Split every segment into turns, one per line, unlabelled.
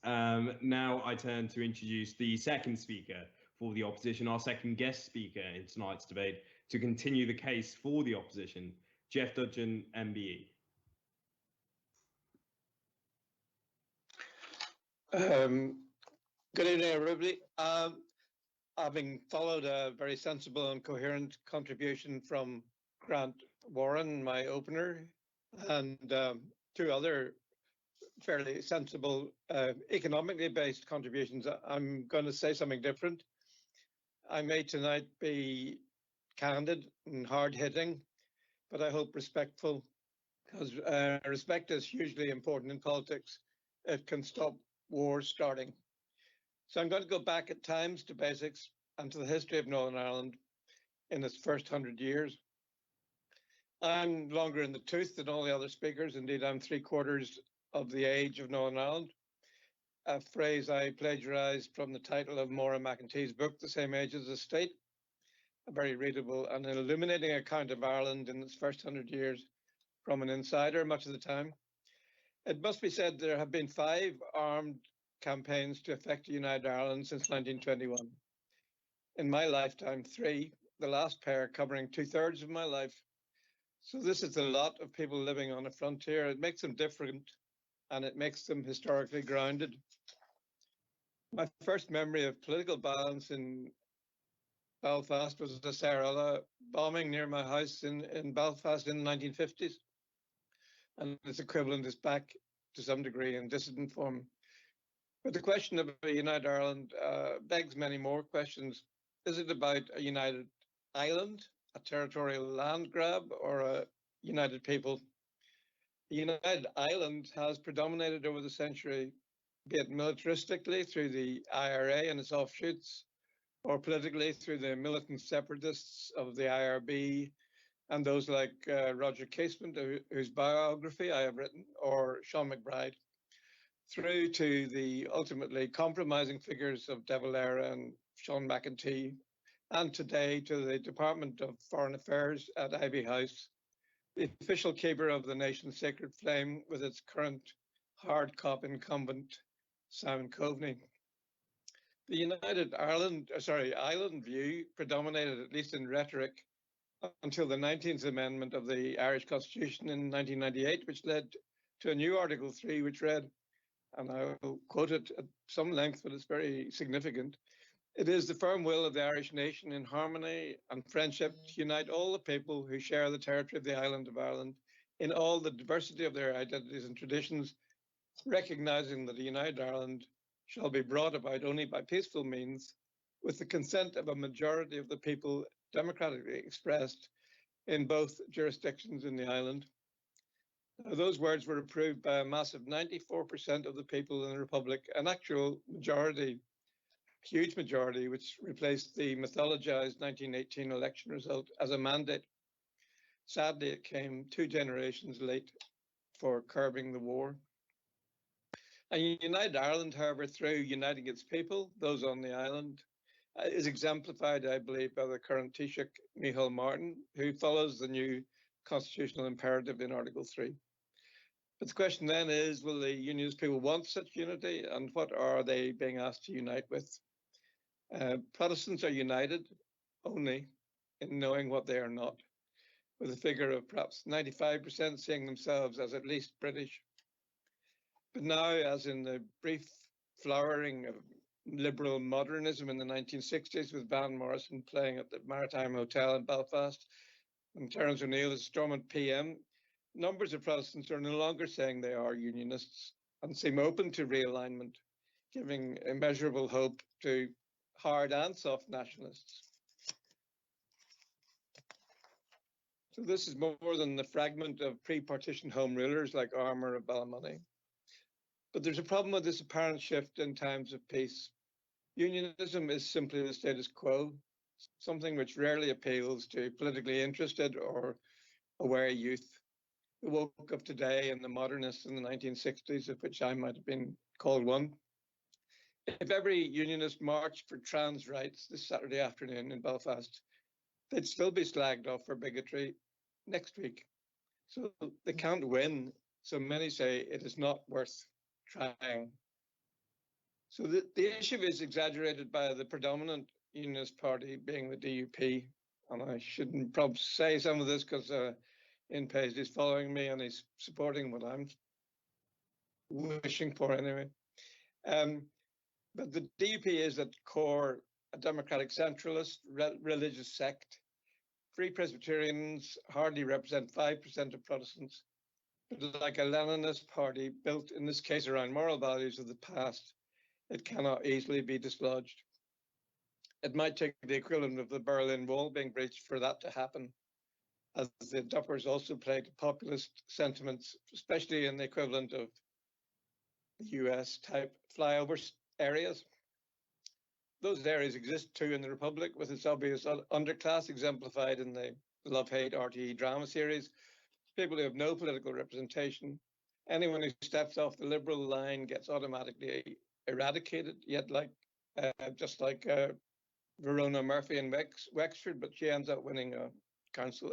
Now I turn to introduce the second speaker for the opposition, our second guest speaker in tonight's debate, to continue the case for the opposition, Jeff Dudgeon, MBE.
Good evening, everybody. Having followed a very sensible and coherent contribution from Grant Warren, my opener, and two other fairly sensible economically based contributions, I'm going to say something different. I may tonight be candid and hard-hitting, but I hope respectful, because respect is hugely important in politics. It can stop wars starting. So I'm going to go back at times to basics and to the history of Northern Ireland in its first 100 years. I'm longer in the tooth than all the other speakers. Indeed, I'm 3/4 of the age of Northern Ireland, a phrase I plagiarized from the title of Maura McEntee's book, The Same Age as the State, a very readable and illuminating account of Ireland in its first 100 years from an insider much of the time. It must be said there have been 5 armed campaigns to effect a united Ireland since 1921. In my lifetime, 3, the last pair covering 2/3 of my life. So this is a lot of people living on a frontier. It makes them different and it makes them historically grounded. My first memory of political violence in Belfast was the Sarah bombing near my house in Belfast in the 1950s. And its equivalent is back to some degree in dissident form. But the question of a united Ireland begs many more questions. Is it about a united island, a territorial land grab, or a united people? The united island has predominated over the century, be it militaristically through the IRA and its offshoots, or politically through the militant separatists of the IRB and those like Roger Casement, whose biography I have written, or Sean McBride, through to the ultimately compromising figures of De Valera and Sean McEntee, and today to the Department of Foreign Affairs at Ivy House, the official keeper of the nation's sacred flame with its current hard cop incumbent, Simon Coveney. The united island view predominated, at least in rhetoric, until the 19th Amendment of the Irish Constitution in 1998, which led to a new Article 3, which read, and I will quote it at some length, but it's very significant. It is the firm will of the Irish nation in harmony and friendship to unite all the people who share the territory of the island of Ireland in all the diversity of their identities and traditions, recognizing that a united Ireland shall be brought about only by peaceful means, with the consent of a majority of the people democratically expressed in both jurisdictions in the island. Those words were approved by a massive 94% of the people in the Republic, an actual majority, huge majority, which replaced the mythologized 1918 election result as a mandate. Sadly, it came 2 generations late for curbing the war. And united Ireland, however, through uniting its people, those on the island, is exemplified, I believe, by the current Taoiseach, Micheál Martin, who follows the new constitutional imperative in Article 3. But the question then is, will the unionist people want such unity, and what are they being asked to unite with? Protestants are united only in knowing what they are not, with a figure of perhaps 95% seeing themselves as at least British. But now, as in the brief flowering of liberal modernism in the 1960s, with Van Morrison playing at the Maritime Hotel in Belfast and Terence O'Neill as Stormont PM, numbers of Protestants are no longer saying they are unionists and seem open to realignment, giving immeasurable hope to hard and soft nationalists. So this is more than the fragment of pre-partition home rulers like Armour of Ballymoney. But there's a problem with this apparent shift in times of peace. Unionism is simply the status quo, something which rarely appeals to politically interested or aware youth who woke up today and the modernists in the 1960s, of which I might have been called one. If every unionist marched for trans rights this Saturday afternoon in Belfast, they'd still be slagged off for bigotry next week. So they can't win. So many say it is not worth trying. So the issue is exaggerated by the predominant unionist party being the DUP. And I shouldn't probably say some of this because Ian Paisley is following me and he's supporting what I'm wishing for anyway. But the DUP is at core a democratic centralist religious sect. Free Presbyterians hardly represent 5% of Protestants, but like a Leninist party built in this case around moral values of the past, it cannot easily be dislodged. It might take the equivalent of the Berlin Wall being breached for that to happen, as the Duppers also played populist sentiments, especially in the equivalent of US type flyover areas. Those areas exist too in the Republic, with its obvious underclass exemplified in the love-hate RTE drama series, people who have no political representation. Anyone who steps off the liberal line gets automatically eradicated, yet just like Verona Murphy in Wexford, but she ends up winning a council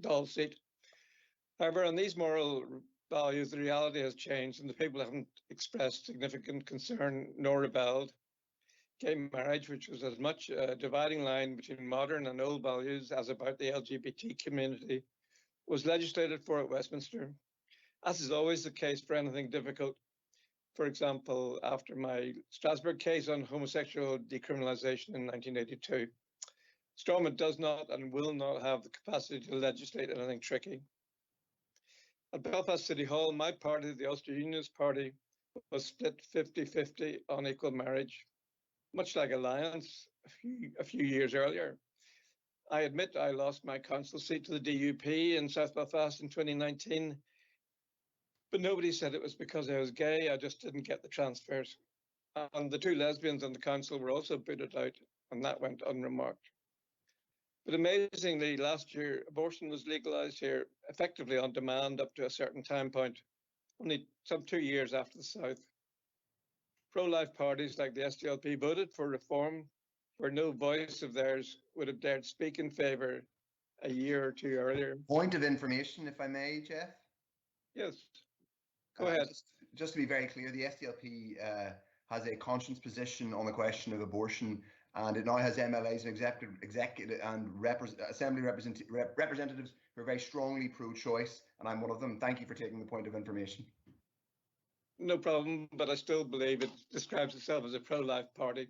Dáil seat. However, on these moral values, the reality has changed and the people haven't expressed significant concern nor rebelled. Gay marriage, which was as much a dividing line between modern and old values as about the LGBT community, was legislated for at Westminster, as is always the case for anything difficult. For example, after my Strasbourg case on homosexual decriminalisation in 1982, Stormont does not and will not have the capacity to legislate anything tricky. At Belfast City Hall, my party, the Ulster Unionist Party, was split 50-50 on equal marriage, much like Alliance a few years earlier. I admit I lost my council seat to the DUP in South Belfast in 2019, but nobody said it was because I was gay. I just didn't get the transfers. And the two lesbians on the council were also booted out, and that went unremarked. But amazingly, last year, abortion was legalised here effectively on demand up to a certain time point, only some 2 years after the South. Pro-life parties like the SDLP voted for reform where no voice of theirs would have dared speak in favour a year or two earlier.
Point of information, if I may, Jeff?
Yes, go ahead.
Just to be very clear, the SDLP has a conscience position on the question of abortion, and it now has MLAs and executive and assembly representatives who are very strongly pro-choice, and I'm one of them. Thank you for taking the point of information.
No problem, but I still believe it describes itself as a pro-life party.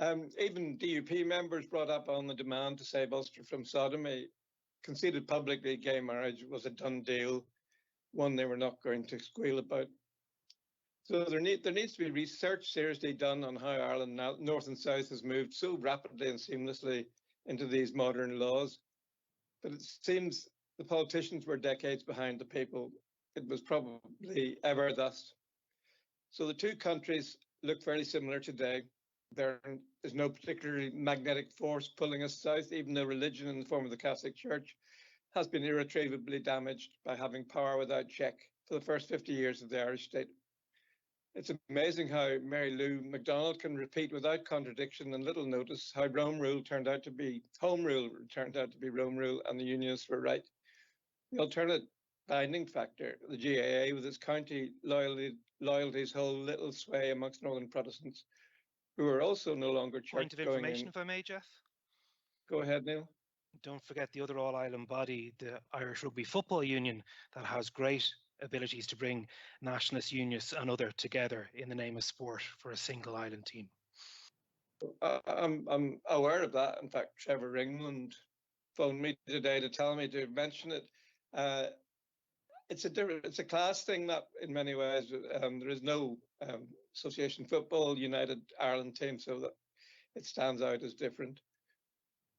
Even DUP members brought up on the demand to save Ulster from sodomy, conceded publicly gay marriage was a done deal, one they were not going to squeal about. So there needs to be research seriously done on how Ireland North and South has moved so rapidly and seamlessly into these modern laws. But it seems the politicians were decades behind the people. It was probably ever thus. So the two countries look fairly similar today. There is no particularly magnetic force pulling us south, even though religion in the form of the Catholic Church has been irretrievably damaged by having power without check for the first 50 years of the Irish state. It's amazing how Mary Lou MacDonald can repeat without contradiction and little notice how Home rule turned out to be Rome rule, and the Unionists were right. The alternate binding factor, the GAA, with its county loyalties, hold little sway amongst Northern Protestants, who are also no longer church-going.
Point of information, if I may, Jeff?
Go ahead, Neale.
Don't forget the other all-island body, the Irish Rugby Football Union, that has great abilities to bring nationalist unionists and other together in the name of sport for a single island team.
I'm aware of that. In fact, Trevor Ringland phoned me today to tell me to mention it. It's a class thing that in many ways there is no association football United Ireland team, so that it stands out as different.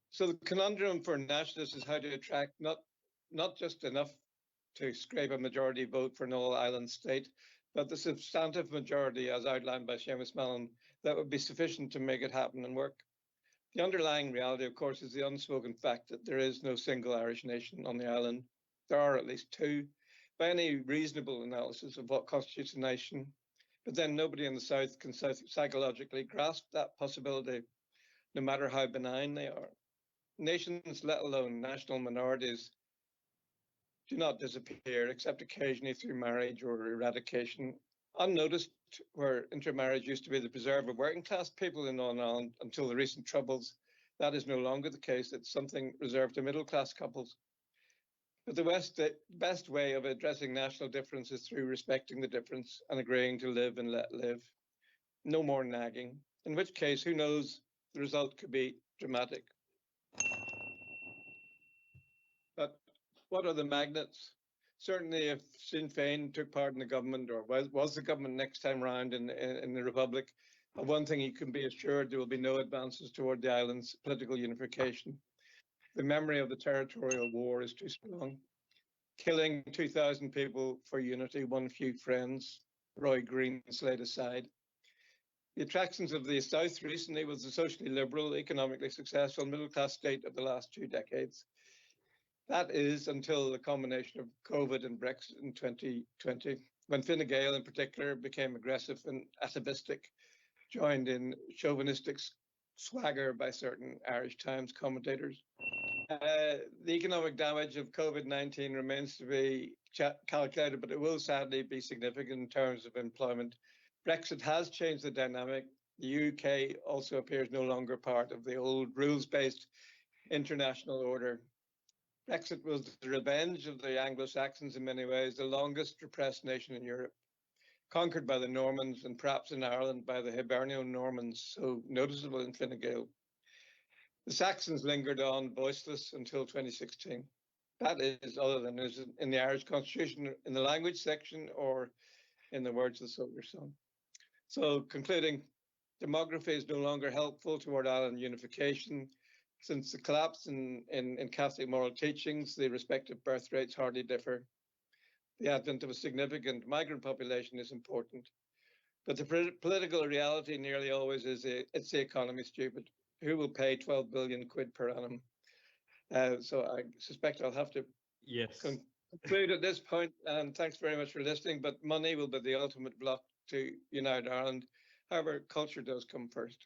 So the conundrum for nationalists is how to attract not just enough to scrape a majority vote for an all-island state, but the substantive majority, as outlined by Seamus Mallon, that would be sufficient to make it happen and work. The underlying reality, of course, is the unspoken fact that there is no single Irish nation on the island. There are at least two, by any reasonable analysis of what constitutes a nation. But then nobody in the South can psychologically grasp that possibility, no matter how benign they are. Nations, let alone national minorities, do not disappear except occasionally through marriage or eradication. unnoticed where intermarriage used to be the preserve of working class people in Northern Ireland until the recent troubles. That is no longer the case. It's something reserved to middle class couples. But the best way of addressing national difference is through respecting the difference and agreeing to live and let live. No more nagging, in which case, who knows, the result could be dramatic. But what are the magnets? Certainly, if Sinn Féin took part in the government or was the government next time round in the Republic, one thing you can be assured, there will be no advances toward the island's political unification. The memory of the territorial war is too strong. Killing 2,000 people for unity, one few friends, Roy Green's laid aside. The attractions of the South recently was the socially liberal, economically successful middle-class state of the last 2 decades. That is until the combination of COVID and Brexit in 2020, when Fine Gael in particular became aggressive and atavistic, joined in chauvinistic swagger by certain Irish Times commentators. The economic damage of COVID-19 remains to be calculated, but it will sadly be significant in terms of employment. Brexit has changed the dynamic. The UK also appears no longer part of the old rules-based international order. Brexit was the revenge of the Anglo-Saxons in many ways, the longest repressed nation in Europe, conquered by the Normans and perhaps in Ireland by the Hibernian Normans, so noticeable in Fine Gael. The Saxons lingered on voiceless until 2016. That is, other than is in the Irish Constitution, in the language section, or in the words of the Soldier Song. So, concluding, demography is no longer helpful toward island unification. Since the collapse in Catholic moral teachings, the respective birth rates hardly differ. The advent of a significant migrant population is important. But the political reality nearly always is it's the economy, stupid. Who will pay 12 billion quid per annum? So I suspect I'll have to conclude at this point. And thanks very much for listening. But money will be the ultimate block to unite Ireland. However, culture does come first.